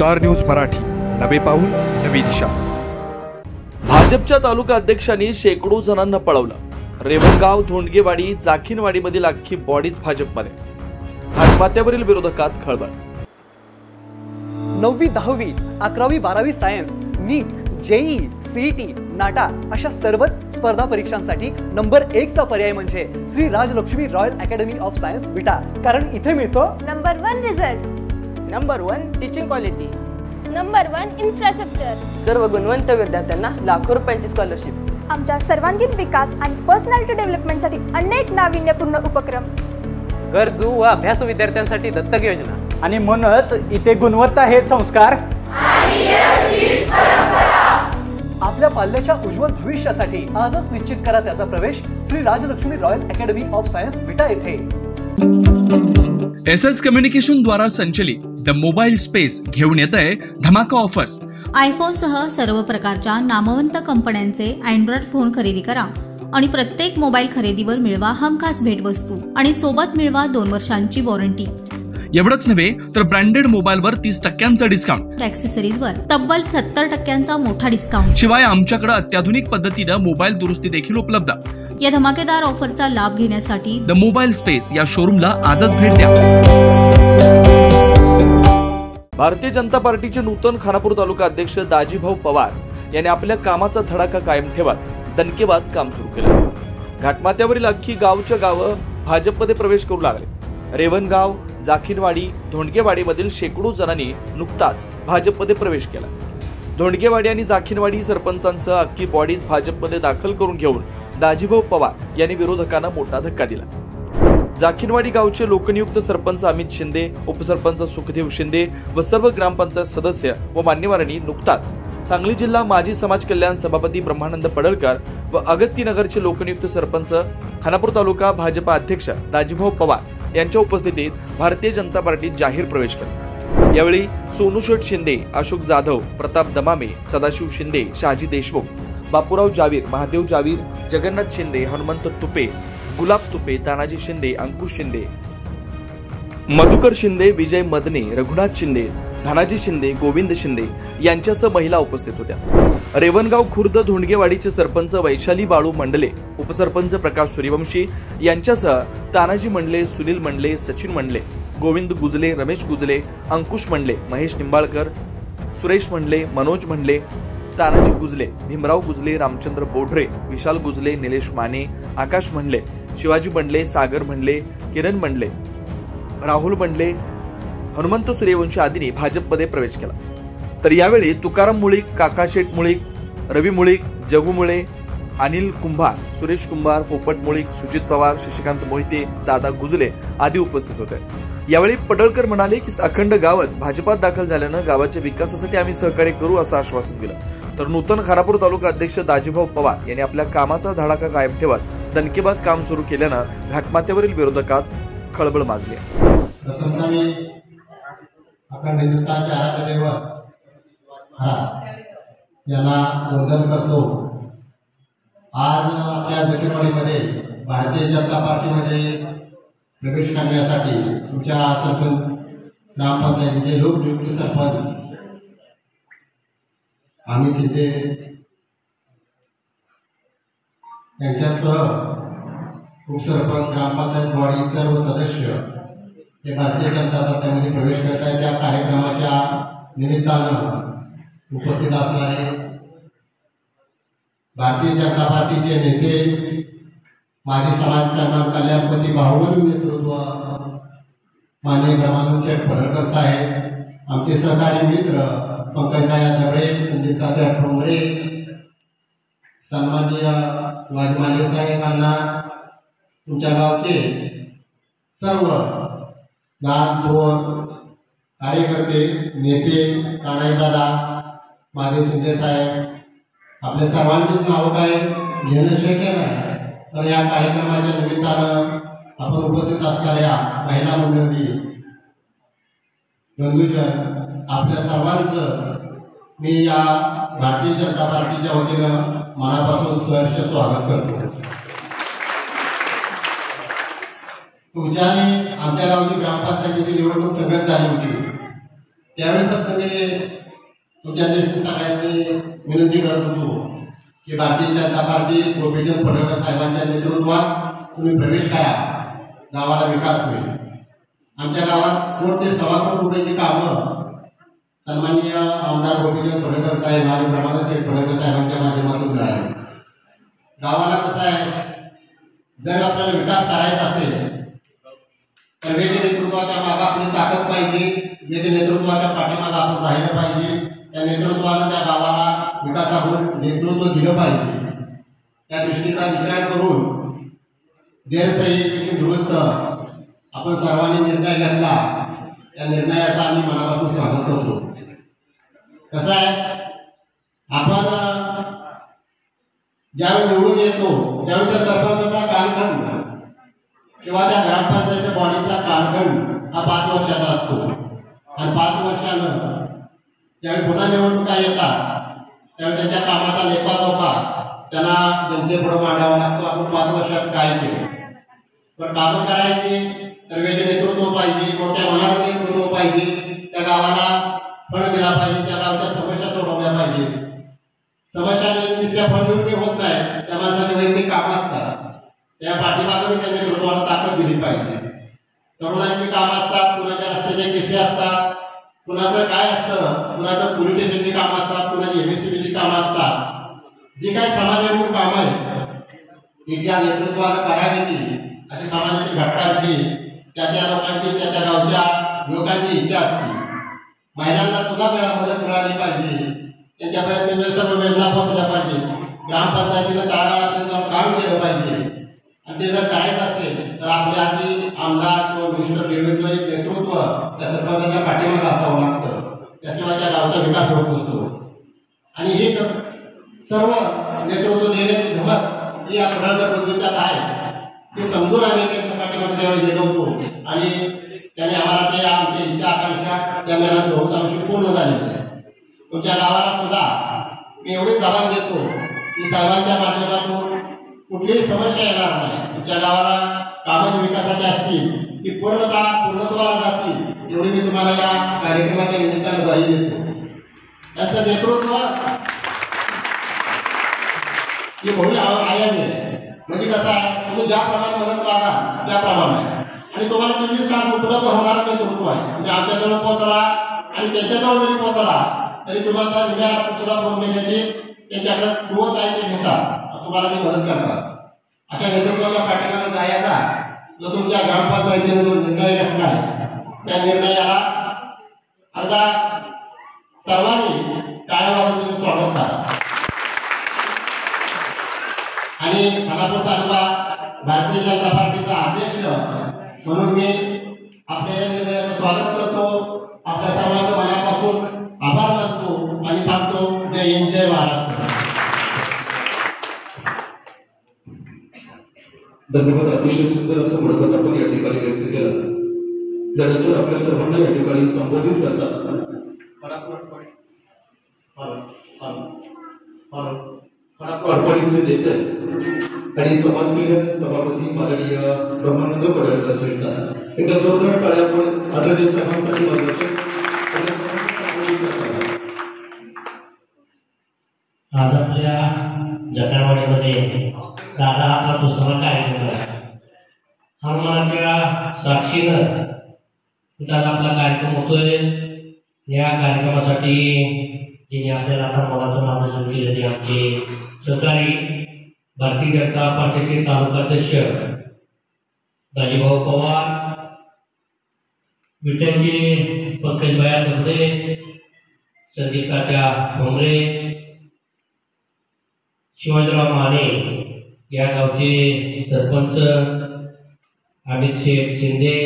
Star news Marathi, नवे पाऊल नवी दिशा। भाजपच्या तालुका अध्यक्षांनी शेकडो जणांना पळवलं। रेवणगाव, धोंडगेवाडी, जाखीनवाडीमधील अख्खी बॉडीज भाजपमध्ये। घाटमाथ्यावरील विरोधकात खळबळ। 9वी 10वी 11वी 12वी science, NEET, JEE, CET, NATA अशा सर्वच स्पर्धा परीक्षांसाठी नंबर 1 चा पर्याय म्हणजे Shri Rajalakshmi royal academy of science Vita. कारण इथे मिळतो number 1 result, number 1 teaching quality, number 1 infrastructure, सर्व गुणवंत विद्यार्थ्यांना लाखो रुपयांची स्कॉलरशिप, आमच्या सर्वांगीण विकास आणि पर्सनॅलिटी डेव्हलपमेंटसाठी अनेक नाविन्यपूर्ण उपक्रम, गरजू व अभ्यासू विद्यार्थ्यांसाठी दत्तक योजना आणि म्हणूनच इथे गुणवत्ता हे संस्कार आपल्या पाल्याच्या उज्ज्वल भविष्यासाठी आजच निश्चित करा त्याचा प्रवेश Shri Rajalakshmi royal academy of science Vita येथे। SS कम्युनिकेशन द्वारा संचलित द मोबाईल स्पेस घेऊन येत आहे धमाका ऑफर्स। आयफोन सह सर्व प्रकारच्या नामवंत कंपन्यांचे अँड्रॉइड फोन खरेदी करा आणि प्रत्येक मोबाईल खरेदीवर मिळवा हमखास भेटवस्तू आणि सोबत मिळवा 2 वर्षांची वॉरंटी। एवढंच नव्हे तर ब्रँडेड मोबाईलवर 30% डिस्काउंट, ॲक्सेसरीजवर तब्बल 70% मोठा डिस्काउंट। शिवाय आमच्याकडे अत्याधुनिक पद्धतीने मोबाईल दुरुस्ती देखील उपलब्ध। या धमाकेदार ऑफरचा लाभ घेण्यासाठी द मोबाईल स्पेस या शोरूमला आजच भेट द्या। भारतीय जनता पार्टीचे नूतन खानापूर तालुका अध्यक्ष दाजीभाऊ पवार यांनी आपल्या कामाचा धडाका कायम ठेवत दणकेबाज काम सुरू केलं। घाटमाथ्यावरील अख्खी गावच्या गावं भाजपमध्ये प्रवेश करू लागले। रेवणगाव, जाखीनवाडी, धोंडगेवाडीमधील शेकडो जणांनी नुकताच भाजपमध्ये प्रवेश केला। धोंडगेवाडी आणि जाखीनवाडी सरपंचांसह अख्खी बॉडीज भाजपमध्ये दाखल करून घेऊन दाजीभाऊ पवार यांनी विरोधकांना मोठा धक्का दिला। जाखीनवाडी गावचे लोकनियुक्त सरपंच अमित शिंदे, उपसरपंच सुखदेव शिंदे व सर्व ग्रामपंचायत सदस्य व मान्यवरांनी नुकताच सांगली जिल्हा माजी समाज कल्याण सभापती ब्रह्मानंद पडळकर व अगस्तीनगरचे लोकनियुक्त सरपंच, खानापूर तालुका भाजपा अध्यक्ष दाजीभाऊ पवार यांच्या उपस्थितीत भारतीय जनता पार्टीत जाहीर प्रवेश केला। यावेळी सोनूशेठ शिंदे, अशोक जाधव, प्रताप दमामे, सदाशिव शिंदे, शहाजी देशमुख, बापूराव जावीर, महादेव जावीर, जगन्नाथ शिंदे, हनुमंत तुपे, गुलाब तुपे, तानाजी शिंदे, अंकुश शिंदे, मधुकर शिंदे, विजय मदने, रघुनाथ शिंदे, धनाजी शिंदे, गोविंद शिंदे यांच्यासह महिला उपस्थित होत्या। रेवणगाव खुर्द धोंडगेवाडीचे सरपंच वैशाली बाळू मंडले, उपसरपंच प्रकाश सूर्यवंशी यांच्यासह तानाजी मंडले, सुनील मंडले, सचिन मंडले, गोविंद गुजले, रमेश गुजले, अंकुश मंडले, महेश निंबाळकर, सुरेश मंडले, मनोज मंडले, तानाजी गुजले, भीमराव गुजले, रामचंद्र बोढरे, विशाल गुजले, निलेश माने, आकाश मंडले, शिवाजी मंडले, सागर मंडले, किरण मंडले, राहुल मंडले, हनुमंत सूर्यवंशी आदींनी भाजपमध्ये प्रवेश केला। तर यावेळी तुकाराम मुळीक, काकाशेठ मुळीक, रवी मुळीक, जगू मुळे, अनिल कुंभार, सुरेश कुंभार, पोपट मुळीक, सुजित पवार, शशिकांत मोहिते, दादा गुजले आदी उपस्थित होते। यावेळी पडळकर म्हणाले की अखंड गावच भाजपात दाखल झाल्यानं गावाच्या विकासासाठी आम्ही सहकार्य करू असं आश्वासन दिलं। तर नूतन खानापूर तालुका अध्यक्ष दाजीभाऊ पवार यांनी आपल्या कामाचा धडाका कायम ठेवत दणकेबाज काम सुरू केल्यानं घाटमाथ्यावरील विरोधकात खळबळ माजली। अखंड हिंदुस्थानच्या आराध्य दैवत याला वंदन करतो। आज आपल्या जाखीनवाडीमध्ये भारतीय जनता पार्टीमध्ये प्रवेश करण्यासाठी तुमच्या सरपंच, ग्रामपंचायतीचे लोकनियुक्त सरपंच अमित शिंदे यांच्यासह उपसरपंच, ग्रामपंचायत बॉडी सर्व सदस्य हे भारतीय जनता पार्टीमध्ये प्रवेश करत आहेत। त्या कार्यक्रमाच्या निमित्तानं उपस्थित असणारे भारतीय जनता पार्टीचे नेते, माजी समाज कल्याणपती भाऊबंद नेतृत्व माननीय ब्रह्मानंद पडळकर साहेब, आमचे सहकारी मित्र पंकजभाई दबळे, संदीप तात्या ठोंबरे, सन्माननीय शिवाजी माने साहेबांना, तुमच्या गावचे सर्व लहान थोर कार्यकर्ते, नेते, कानाईदादा, महादेव शिंदे साहेब, आपल्या सर्वांचीच नावं काय घेणं शक्य नाही, तर या कार्यक्रमाच्या निमित्तानं आपण उपस्थित असणाऱ्या महिला मंडळी, बंधूजन, आपल्या सर्वांचं मी या भारतीय जनता पार्टीच्या वतीनं मनापासून सहर्ष स्वागत करतो। तुमच्या आणि आमच्या गावची ग्रामपंचायतीची निवडणूक संगत झाली होती। त्यावेळेपासून मी तुमच्या देशातील सगळ्यांनी विनंती करत होतो की भारतीय जनता पार्टी गोपीचंद पडळकर साहेबांच्या नेतृत्वात तुम्ही प्रवेश करा, गावाला विकास होईल. आमच्या गावात कोट ते 1.25 कोटी रुपयाची कामं सन्माननीय आमदार गोपीचंद पडळकर साहेब आणि ब्रह्मानंद शेठ पडळकर साहेबांच्या माध्यमातून मिळाले. गावाला कसं आहे, जर आपल्याला विकास करायचा असेल तर वेगळी नेतृत्वाच्या मागे आपली ताकद पाहिजे, वेगळी नेतृत्वाच्या पाठीमागे आपण राहिलं पाहिजे. त्या नेतृत्वानं त्या गावाला विकासाकडून नेतृत्व दिलं पाहिजे. त्या दृष्टीचा विचार करून गैरसही देखील दुरुस्त आपण सर्वांनी निर्णय घेतला. त्या निर्णयाचं आम्ही मनापासून स्वागत करतो. कसं आहे, आपण ज्यावेळी निवडून येतो त्यावेळी त्या सरपंचाचा कालखंड किंवा त्या ग्रामपंचायतीच्या बॉडीचा कालखंड हा 5 वर्षाचा असतो. आणि 5 वर्षानं ज्यावेळी पुन्हा निवडणुका येतात त्यावेळी त्यांच्या कामाचा लेखाजोखा त्यांना जनतेपुढे मांडावा लागतो. आपण 5 वर्षात काय केलं, पण कामं करायची तर वेगळे नेतृत्व पाहिजे, मोठ्या मनाचं नेतृत्व पाहिजे, त्या गावाला फंड दिला पाहिजे, त्या गावच्या समस्या सोडवल्या पाहिजे. समस्या त्या फंड देऊन होत नाही, त्या माणसाची वैयक्तिक कामं असतात, त्या पाठीमागे त्या नेतृत्वाला ताकद दिली पाहिजे. तरुणांची कामं असतात, कुणाच्या रस्त्याचे किस्से असतात, कुणाचं काय असतं, कुणाचं पोलीस स्टेशनची कामं असतात, कुणाची MSCBची कामं असतात. जी काही समाजातील कामं आहे ती त्या नेतृत्वानं करावी अशी समाजातील घटकांची, त्या लोकांची, त्या गावच्या युवकांची इच्छा असते. महिलांना सुद्धा मदत मिळाली पाहिजे, त्यांच्यापर्यंत सर्व योजना पोहोचल्या पाहिजे. ग्रामपंचायतीनं तळागाळापर्यंत जाऊन काम केलं पाहिजे. आणि ते जर करायचं असेल तर आपल्या आधी आमदार किंवा मिनिस्टर रेल्वेचं एक नेतृत्व त्या सरपंचाच्या पाठीमागे असावं लागतं. त्याशिवाय त्या गावचा विकास होत नसतो. आणि हे सर्व नेतृत्व देण्याची धमक ही या पडळकर बंधूच्यात आहे. ते समजून आम्ही त्यांच्या पाठीमागे त्यावेळी गेलो होतो आणि त्याने आम्हाला ते आमच्या इच्छा आकांक्षा त्या मेहनत बहुतांशी पूर्ण झालेली आहे. तुमच्या गावाला सुद्धा मी एवढीच जबान देतो की साहेबांच्या माध्यमातून कुठलीही समस्या येणार नाही. तुमच्या गावाला कामं विकासाची असतील ती पूर्णत्वाला जातील एवढी मी तुम्हाला या कार्यक्रमाच्या निमित्तानं ग्वाही देतो. त्यांचं नेतृत्व हे बहु आयामी आहे. म्हणजे कसं आहे, तुम्ही ज्याप्रमाणे मदत मागा त्याप्रमाणे आणि तुम्हाला 24 तास उपलब्ध होणारं नेतृत्व आहे. म्हणजे आमच्याजवळ पोहोचला आणि त्याच्याजवळ जरी पोहोचला तरी तुम्हाला निघाला सुद्धा फोन देण्याची त्यांच्याकडे कुवत आहे, ते घेतात, तुम्हाला ते मदत करतात. अशा नेतृत्वाच्या पाठीमागे जायचा जो तुमच्या ग्रामपंचायतीने जो निर्णय घेतला आहे त्या निर्णयाला आता सर्वांनी टाळ्या वाजवून त्याचं स्वागत करा. आणि खानापूर तालुका भारतीय जनता पार्टीचा अध्यक्ष म्हणून मी आपल्या या निर्णयाचं स्वागत करतो. आपल्या सर्वांचं मनापासून आभार मानतो आणि थांबतो. जय हिंद, जय महाराष्ट्र. धन्यवाद. अतिशय सुंदर असं म्हणत आपण या ठिकाणी व्यक्त केलं. त्यानंतर आपल्या सर्वांना या ठिकाणी संबोधित करतात परभणीचे नेते आणि समाज कल्याण सभापती माननीय ब्रह्मानंद पडळकर साहेब. एका जोरदार टाळ्या आपण आदरणीय साहेबांसाठी वाजवतो. आज आपल्या जटावाडीमध्ये दादा आपला दुसरा कार्यक्रम आहे. हनुमानाच्या साक्षीनं आज आपला कार्यक्रम होतोय. या कार्यक्रमासाठी जिने आपल्याला आता मोलाचं मार्गदर्शन केलं ते आमचे सहकारी भारतीय जनता पार्टीचे तालुकाध्यक्ष दाजीभाऊ पवार, विठ्ठलजी पंकजभाया धबडे, संदीप तात्या ठोंबरे, शिवाजीराव माने या गावचे सरपंच, अमित शेठ शिंदे,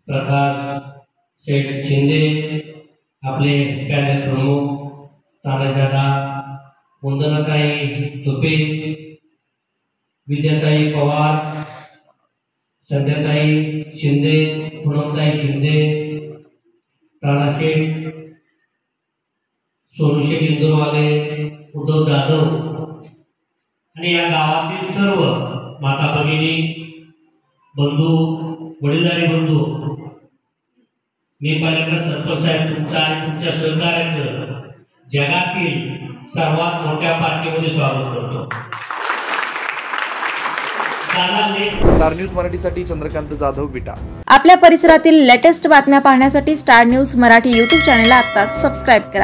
प्रकाश शेठ शिंदे, आपले पॅनल प्रमुख तानादादा, वंदनाताई तुपे, विद्याताई पवार, संध्याताई शिंदे, पूनमताई शिंदे, राणाशेठ, सोनूशेठ इंदूरवाले, उद्धव जाधव आणि या गावातील सर्व माता भगिनी, बंधू, वडीलधारी बंधू, मी पहिल्यांदा सरपंच साहेब तुमचं आणि तुमच्या सहकार्याचं जगातील सर्वात मोठ्या पार्टीमध्ये स्वागत करतो. स्टार न्यूज मराठीसाठी चंद्रकांत जाधव, विटा. आपल्या परिसरातील लेटेस्ट बातम्या पाहण्यासाठी स्टार न्यूज मराठी YouTube चॅनलला आत्ताच सबस्क्राईब करा.